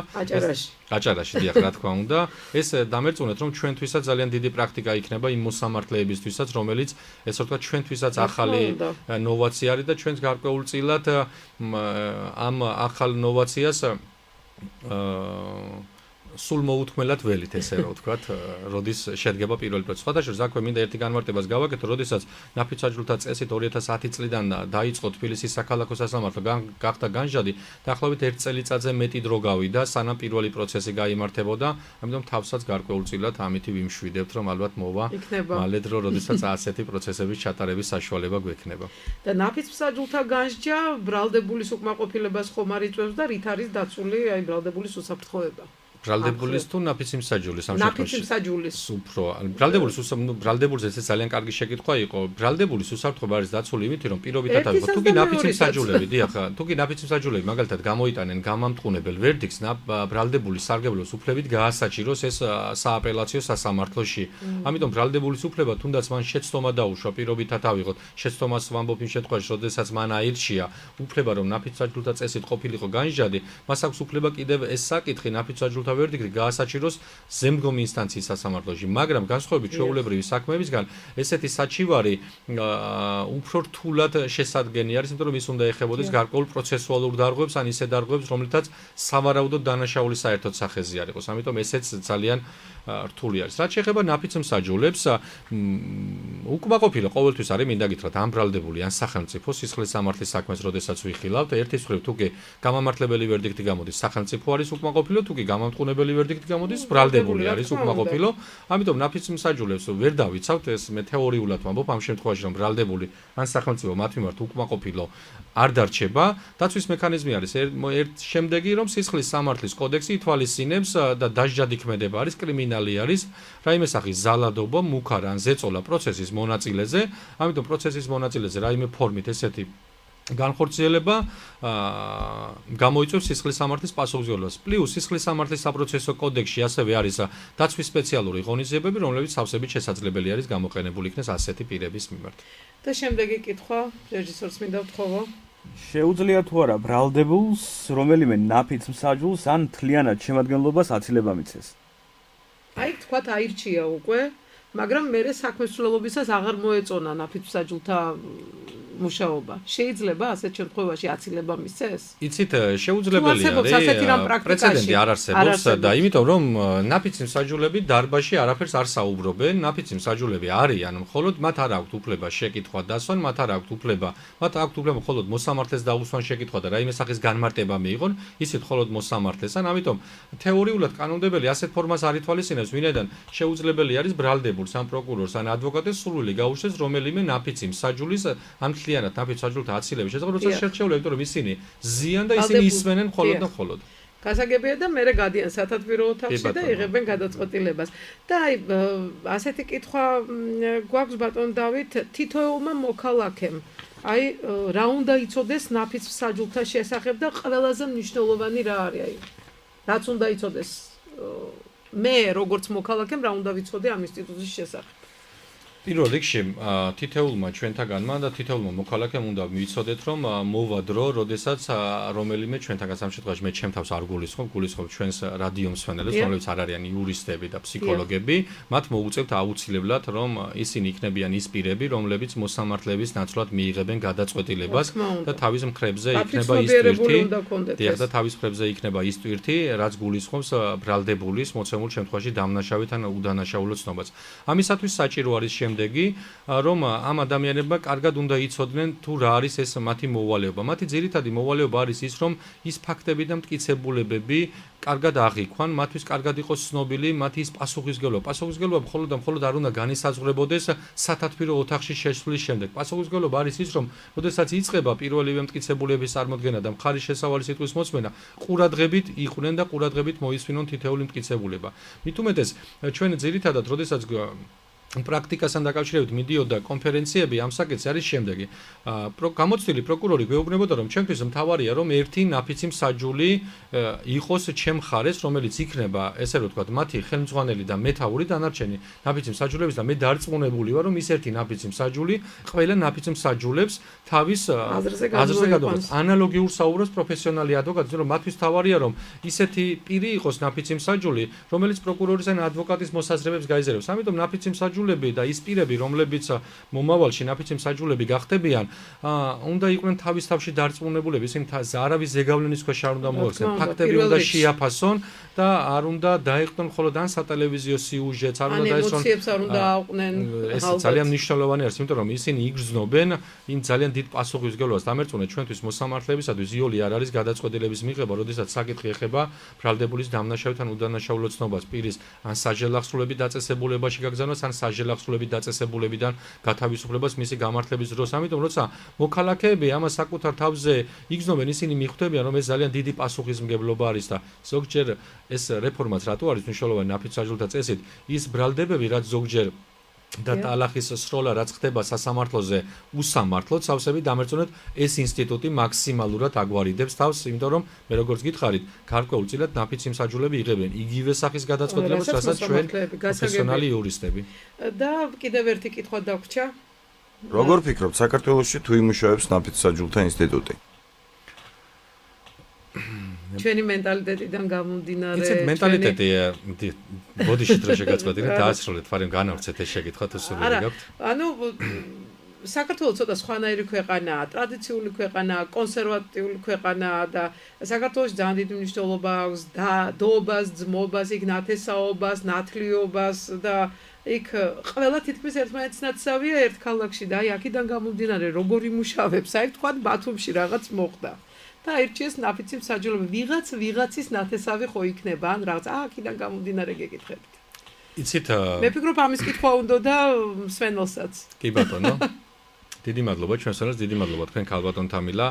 აჭარაში, დიახ, რა თქმა უნდა, ეს დამერწმუნეთ, რომ ჩვენთვისაც ძალიან დიდი პრაქტიკა იქნება იმ მოსამართლეებისთვისაც, რომელიც ესე ვთქვათ, ჩვენთვისაც ახალი ნოვაცია არის და ჩვენს გარკვეულწილად ამ ახალ ნოვაციას სულ მოუთმელად ველით ესე რა ვთქვათ, როდის შედგება პირველი პროცესი. სხვადასხვა აქვე მინდა ერთი განმარტებას გავაკეთო, როდესაც ნაფიც საჯულთა წესით 2010 წლიდან დაიწყო თბილისის საქალაქო სასამართლო გახდა განჟადი, დაახლოებით 1 წელიწადზე მეტი დრო გავიდა, სანამ პირველი პროცესი გაიმართებოდა, ამიტომ თავსაც გარკვეულწილად ამითი ვიმშვიდებთ, რომ ალბათ მოვა მალე დრო, როდესაც ასეთი პროცესების ჩატარების საშუალება გვექნება. და ნაფიც საჯულთა განსჯა ბრალდებულის უკმაყოფილებას ხომ არ იწვევს და რით არის დაცული აი ბრალდებულის უსაფრთხოება? ბრალდებულის თუ ნაფიც მსაჯულის ამ შემთხვევაში? ნაფიც მსაჯულის. უფრო. ბრალდებულის ეს ძალიან კარგი შეკითხვა იყო. ბრალდებულის უსაფრთხოება არის დაცული იმით, რომ პირობითად ავიღოთ. თუკი ნაფიც მსაჯულები, დიახ, თუკი ნაფიც მსაჯულები მაგალითად გამოიტანენ გამამტყუნებელ ვერდიქტს, ბრალდებულის სარგებლობს უფლებით გაასაჭიროს ეს სააპელაციო სასამართლოში. ამიტომ ბრალდებულის უფლება თუნდაც მან შეცდომა დაუშვა, პირობითად ავიღოთ. შეცდომას ვამბობ იმ შემთხვევაში, როდესაც მან აირჩია უფლება, რომ ნაფიც საჯულთა წესით ყოფილიყო განჟადი, მას აქვს უფლება კიდევ ეს საკითხი ნაფიც საჯულთა ვერდიქტი გაასაჭიროს ზემდგომი ინსტანციის სასამართლოში, მაგრამ განსხვავებით ჩვეულებრივი საქმეებისგან, ესეთი საჩივარი უფრო რთულად შესადგენი არის, იმიტომ რომ ის უნდა ეხებოდეს გარკვეულ პროცესუალურ დარღვევებს, ან ისე დარღვევებს, რომლითაც სავარაუდოდ დანაშაული საერთოდ სახეზე არ იყოს. ამიტომ ესეც ძალიან რთული არის. რაც შეეხება ნაფიც მსაჯულებს, უკმაყოფილო ყოველთვის არის, მინდა გითხრათ, ამ ბრალდებული ან სახელმწიფო სისხლის სამართლის საქმეს, როდესაც ვიხილავთ, ერთის მხრივ თუკი გამამართლებელი ვერდიქტი გამოდის, სახელმწიფო არის უკმაყოფილო, თუკი გამამტყუნებელი ვერდიქტი გამოდის, ბრალდებული არის უკმაყოფილო. ამიტომ ნაფიც მსაჯულებს ვერ დავიცავთ, ეს მე თეორიულად ვამბობ ამ შემთხვევაში, რომ ბრალდებული ან სახელმწიფო მათ მიმართ უკმაყოფილო არ დარჩება. დაცვის მექანიზმი არის ერთ შემდეგი, რომ სისხლის სამართლის კოდექსი ითვალისწინებს და დასჯადი ქმედება არის, კრიმინალი არის, რაიმე სახის ზალადობა, მუქარა ან ზეწოლა პროცესის მონაწილეზე, ამიტომ პროცესის მონაწილეზე რაიმე ფორმით ესეთი განხორციელება გამოიწვევს სისხლის სამართლის პასუხისმგებლობას. პლუს სისხლის სამართლის საპროცესო კოდექსში ასევე არის დაცვის სპეციალური ღონისძიებები, რომლებიც სავსებით შესაძლებელი არის გამოყენებული იქნეს ასეთი პირების მიმართ. და შემდეგი კითხვა, რეჟისორს მინდა ვთხოვო. შეუძლია თუ არა ბრალდებულს რომელიმე ნაფიც მსაჯულს ან მთლიანად შემადგენლობას აცილება მიცეს? აი თქვათ აირჩია უკვე, მაგრამ მერე საქმის ცვლილობისას აღარ მოეწონა ნაფიც მსაჯულთა მუშაობა. შეიძლება ასეთ შემთხვევაში აცილება მისცეს? იცით, შეუძლებელი არის. პრეცედენტი არ არსებობს და იმიტომ რომ ნაფიც მსაჯულები დარბაზში არაფერს არ საუბრობენ, ნაფიც მსაჯულები არიან, მხოლოდ მათ არ აქვთ უფლება შეკითხვა დასვან, მათ არ აქვთ უფლება მხოლოდ მოსამართლეს დაუსვან შეკითხვა და რაიმე სახის განმარტება მიიღონ, ისიც მხოლოდ მოსამართლეს. ამიტომ თეორიულად კანონმდებელი ასეთ ფორმას არ ითვალისწინებს, ვინაიდან შეუძლებელი არის ბრალდებულს, ან პროკურორს, ან ადვოკატს სურვილი გაუშვეს რომელიმე ნაფიცი მსაჯულის ან მთლიანად ნაფიც მსაჯულთა აცილების შესაძლებლობა, როცა შერჩეულია, იმიტომ რომ ისინი ზიან და ისინი ისმენენ მხოლოდ და მხოლოდ. გასაგებია და მერე გადიან სათათბირო ოთახში და იღებენ გადაწყვეტილებას. და აი ასეთი კითხვა გვაქვს ბატონ დავით, თითოეულმა მოქალაქემ აი რა უნდა იცოდეს ნაფიც მსაჯულთა შესახებ და ყველაზე მნიშვნელოვანი რა არის აი რაც უნდა იცოდეს მე როგორც მოქალაქემ რა უნდა ვიცოდე ამ ინსტიტუტის შესახებ პირველ რიგში თითოეულმა ჩვენთაგანმა და თითოეულმა მოქალაქემ უნდა ვიცოდეთ რომ მოვა დრო, როდესაც რომელიმე ჩვენთაგან ამ შემთხვევაში მე ჩემ თავს არ გულისხმობ ჩვენს რადიო მსმენელებს, რომლებიც არ არიან იურისტები და ფსიქოლოგები, მათ მოუწევთ აუცილებლად რომ ისინი იქნებიან ის პირები, რომლებიც მოსამართლეების ნაცვლად მიიღებენ გადაწყვეტილებას და თავის მხრებზე იქნება ის ტვირთი და თავის მხრებზე იქნება ის ტვირთი, რაც გულისხმობს ბრალდებულის მოცემულ შემთხვევაში დამნაშავეთ ან უდანაშაულო ცნობას. ამისათვის საჭირო არის შემდეგი, რომ ამ ადამიანებმა კარგად უნდა იცოდნენ თუ რა არის ეს მათი მოვალეობა. მათი ძირითადი მოვალეობა არის ის, რომ ის ფაქტები და მტკიცებულებები კარგად აღიქვან, მათთვის კარგად იყოს ცნობილი მათი ის პასუხისგებლობა. პასუხისგებლობა მხოლოდ და მხოლოდ არ უნდა განისაზღვრებოდეს სათათბირო ოთახში შესვლის შემდეგ. პასუხისგებლობა არის ის, რომ როდესაც იწყება პირველივე მტკიცებულების წარმოქმნა და მხარის შესავალი სიტყვის მოსმენა, ყურადღებით იყვნენ და ყურადღებით მოისმინონ თითოეული მტკიცებულება. მით უმეტეს, ჩვენ ძირითადად როდესაც პრაქტიკასთან დაკავშირებით მიდიოდა კონფერენციები ამ საკითხზე არის შემდეგი. გამოცდილი პროკურორი გვეუბნებოდა რომ ჩემთვის მთავარია რომ ერთი ნაფიცი მსაჯული იყოს ჩემ მხარეს, რომელიც იქნება ესე რომ ვთქვათ მათი ხელმძღვანელი და მეთაური დანარჩენი ნაფიცი მსაჯულების და მე დარწმუნებული ვარ რომ ის ერთი ნაფიცი მსაჯული ყველა ნაფიცი მსაჯულებს თავის აზრზე გადაუღებს. ანალოგიურ საუბრობს პროფესიონალი ადვოკატი, რომ მათთვის მთავარია რომ ისეთი პირი იყოს ნაფიცი მსაჯული, რომელიც პროკურორის ან ადვოკატის მოსაზრებებს გაიზარებს. ამიტომ ნაფიცი მსაჯული და ის პირები, რომლებიც მომავალში ნაფიცი მსაჯულები გახდებიან, უნდა იყვნენ თავის თავში დარწმუნებულები, ისინი არავის ზეგავლენის ქვეშ არ უნდა მოექცნენ, ფაქტები უნდა შეაფასონ და არ უნდა დაეყრდნონ მხოლოდ ან სატელევიზიო სიუჟეტს, არ უნდა დაესწრონ ემოციებს არ უნდა აყვნენ. ეს ძალიან მნიშვნელოვანი არის, იმიტომ რომ ისინი იგრძნობენ იმ ძალიან დიდ პასუხისმგებლობას. დამერწმუნეთ ჩვენთვის მოსამართლებისათვის იოლი არ არის გადაწყვეტილების მიღება, როდესაც საკითხი ეხება ბრალდებულის დამნაშავეთ ან უდანაშაულო ცნობას, პირის ან საჯელახსრულების დაწესებულებაში გაგზავნას ან საჯელახსრულების დაწესებულებიდან გათავისუფლებას მისი გამართლების დროს. ამიტომ როცა მოქალაქეები ამას საკუთარ თავზე იგრძნობენ, ისინი მიხვდებიან რომ ეს ძალიან დიდი პასუხისმგებლობა არის და ზოგჯერ ეს რეფორმაც რატო არის მნიშვნელოვანი ნაფიც მსაჯულთა წესით, ის ბრალდებები რაც ზოგჯერ და ტალახის სროლა რაც ხდება სასამართლოზე უსამართლოდ, სავსებით დამერწმუნეთ ეს ინსტიტუტი მაქსიმალურად აგვარიდებს თავს, იმიტომ რომ მე როგორც გითხარით, გარკვეულწილად ნაფიცი მსაჯულები იღებენ იგივე სახის გადაწყვეტილებას, რასაც ჩვენ პროფესიონალი იურისტები. და კიდევ ერთი კითხვა დაგვრჩა. როგორ ფიქრობთ, საქართველოში თუ იმუშავებს ნაფიც მსაჯულთა ინსტიტუტი? ჩვენი მენტალიტეტიდან გამომდინარე. იცით, მენტალიტეტი ბოდიშით რა შეგაწყვეტინეთ, დაასრულეთ, ფარემ განავრცეთ ეს შეკითხვა თუ სურვილი გაქვთ. ანუ საქართველოს ცოტა სხვანაირი ქვეყანაა, ტრადიციული ქვეყანაა, კონსერვატიული ქვეყანაა და საქართველოს ძალიან დიდი მნიშვნელობა აქვს დაობას, ძმობას, იქ ნათესაობას, ნათლიობას და იქ ყველა თითქმის ერთმანეთს ნაცავია ერთ ქალაქში და აი აქედან გამომდინარე როგორ იმუშავებს, აი თქვა ბათუმში რაღაც მოხდა. და აირჩიეს ნაფიცი მსაჯულები, ვიღაცის ნათესავი ხო იქნება, ან რაღაც აქედან გამომდინარე გეკითხებით. იცით, მე ფიქრობ ამის კითხვა უნდა და მსმენელსაც. კი ბატონო. დიდი მადლობა ჩვენსასაც, დიდი მადლობა თქვენ ქალბატონ თამილა.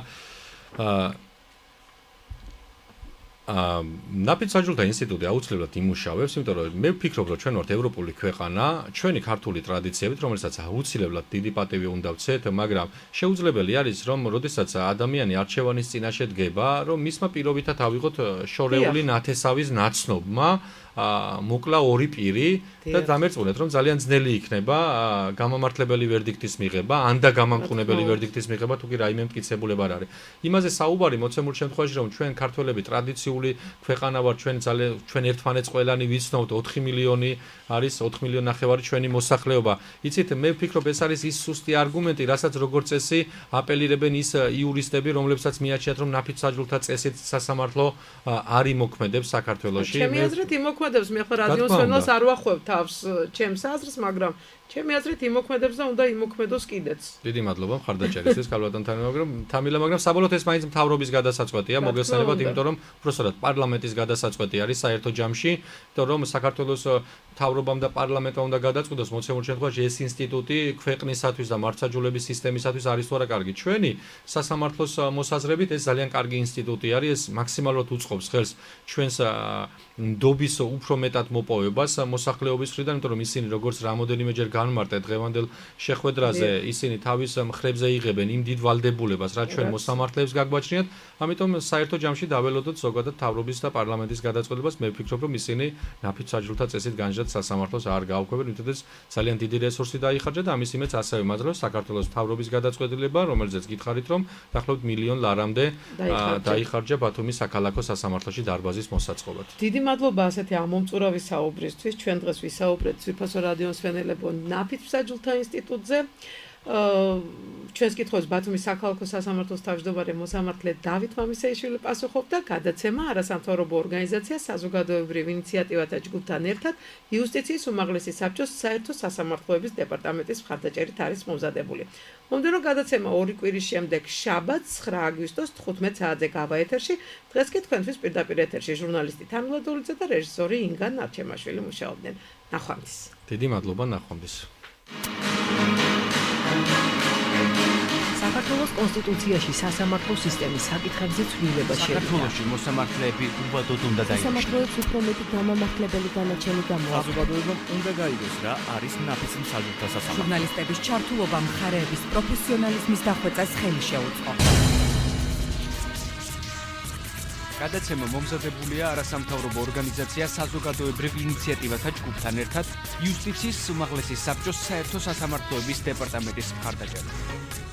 ნაფიც მსაჯულთა ინსტიტუტი აუცილებლად იმუშავებს, იმიტომ რომ მე ვფიქრობ, რომ ჩვენ ვართ ევროპული ქვეყანა, ჩვენი ქართული ტრადიციებით, რომელსაც აუცილებლად დიდი პატივი უნდა ვცეთ, მაგრამ შეუძლებელი არის, რომ როდესაც ადამიანი არჩევანის წინაშე დგება, რომ მისმა პირობითად ავიღოთ შორეული ნათესავის ნაცნობმა მოკლა ორი პირი და დამერწმუნეთ, რომ ძალიან ძნელი იქნება გამამართლებელი ვერდიქტის მიღება, ან და გამამტყუნებელი ვერდიქტის მიღება, თუ კი რაიმე მტკიცებულება არ არის. იმაზე საუბარი მოცემულ შემთხვევაში, რომ ჩვენ ქართველები ტრადიციული ქვეყანა ვართ, ჩვენ ერთმანეთს ყველანი ვიცნობთ, 4 მილიონი არის 4 მილიონი ნახევარი ჩვენი მოსახლეობა. იცით, მე ვფიქრობ, ეს არის ის სუსტი არგუმენტი, რასაც როგორც წესი აპელირებენ ის იურისტები, რომლებსაც მიაჩნიათ, რომ ნაფიც მსაჯულთა წესით სასამართლო არ იმოქმედებს საქართველოში. ჩემი აზრით იმოქმედებს, მე ხო რადიოს მცველს არ ვახვევ თავს ჩემს აზრს, მაგრამ ჩემი აზრით იმოქმედებს და უნდა იმოქმედოს კიდეც. დიდი მადლობა მხარდაჭერისთვის ქალბატონ თამილა, მაგრამ საბოლოოდ ეს მაინც მთავრობის გადასაწყვეტია, მოგესალმებათ, იმიტომ რომ უბრალოდ პარლამენტის გადასაწყვეტი არის საერთო ჯამში, იმიტომ რომ საქართველოს მთავრობამ და პარლამენტმა უნდა გადაწყვიტოს მოცემულ შემთხვევაში ეს ინსტიტუტი ქვეყნისათვის და მართლმსაჯულების სისტემისათვის არის თუ არა კარგი. ჩვენი სასამართლოს მოსაზრებით ეს ძალიან კარგი ინსტიტუტი არის, ეს მაქსიმალურად უწყობს ხელს ჩვენს ნდობის უფრო მეტად მოპოვებას მოსახლეობის მხრიდან, იმიტომ რომ ისინი როგორც რამოდენიმეჯერ განმარტეთ დღევანდელ შეხვედრაზე, ისინი თავის მხრებზე იღებენ იმ დიდ ვალდებულებას, რაც ჩვენ მოსამართლეებს გაგვაჩნიათ, ამიტომ საერთო ჯამში დაველოდოთ ზოგადად მთავრობის და პარლამენტის გადაწყვეტილებას. მე ვფიქრობ, რომ ისინი ნაფიც საჯულთა წესით განჯად სასამართლოს არ გააუქმებენ, თუმცა ძალიან დიდი რესურსი დაიხარჯა და ამის იმედს ასევე მაძლევს საქართველოს მთავრობის გადაწყვეტილება, რომელზეც გითხარით, რომ დაახლოებით 1 მილიონ ლარამდე დაიხარჯა ბათუმის საქალაქო სასამართლოში დარბაზის მოსაწყობად. დიდი მადლობა ასეთი ამომწურავი საუბრისთვის. ჩვენ დღეს ვისაუბრეთ ძვირფასო რადიოს მენელებო ნაფიც მსაჯულთა ინსტიტუტზე. ჩვენს კითხვებს ბათუმის საქალაქო სასამართლოს თავმჯდომარე მოსამართლე დავით მამისეიშვილი პასუხობდა. გადაცემა არასამთავრობო ორგანიზაცია საზოგადოებრივ ინიციატივათა ჯგუფთან ერთად იუსტიციის უმაღლესი საბჭოს საერთო სასამართლოების დეპარტამენტის მხარდაჭერით არის მომზადებული. მომდევნო გადაცემა 2 კვირის შემდეგ შაბათს 9 აგვისტოს 15 საათზე გავა ეთერში. დღეს კი თქვენთვის პირდაპირ ეთერში ჟურნალისტი თანმლადულიძე და რეჟისორი ინგა ნარჩემაშვილი მუშაობდნენ. ნახვამდის. დიდი მადლობა, ნახვამდის. საქართველოს კონსტიტუციაში სასამართლო სისტემის საკითხებზე ცვლილება შევიდა. საქართველოში მოსამართლეები უბადოდ უნდა დაინიშნოს. სასამართლოებს უფრო მეტი გამამართლებელი განაჩენი გამოაქვს. საზოგადოებამ უნდა გაიგოს რა არის ნაფიც მსაჯულთა სასამართლო. ჟურნალისტების ჩართულობა მხარეების პროფესიონალიზმის დახვეწას ხელი შეუწყო. გადაცემა მომზადებულია არასამთავრობო ორგანიზაცია საზოგადოებრივ ინიციატივათა ჯგუფთან ერთად იუსტიციის უმაღლესი საბჭოს საერთო სასამართლოების დეპარტამენტის მხარდაჭერით.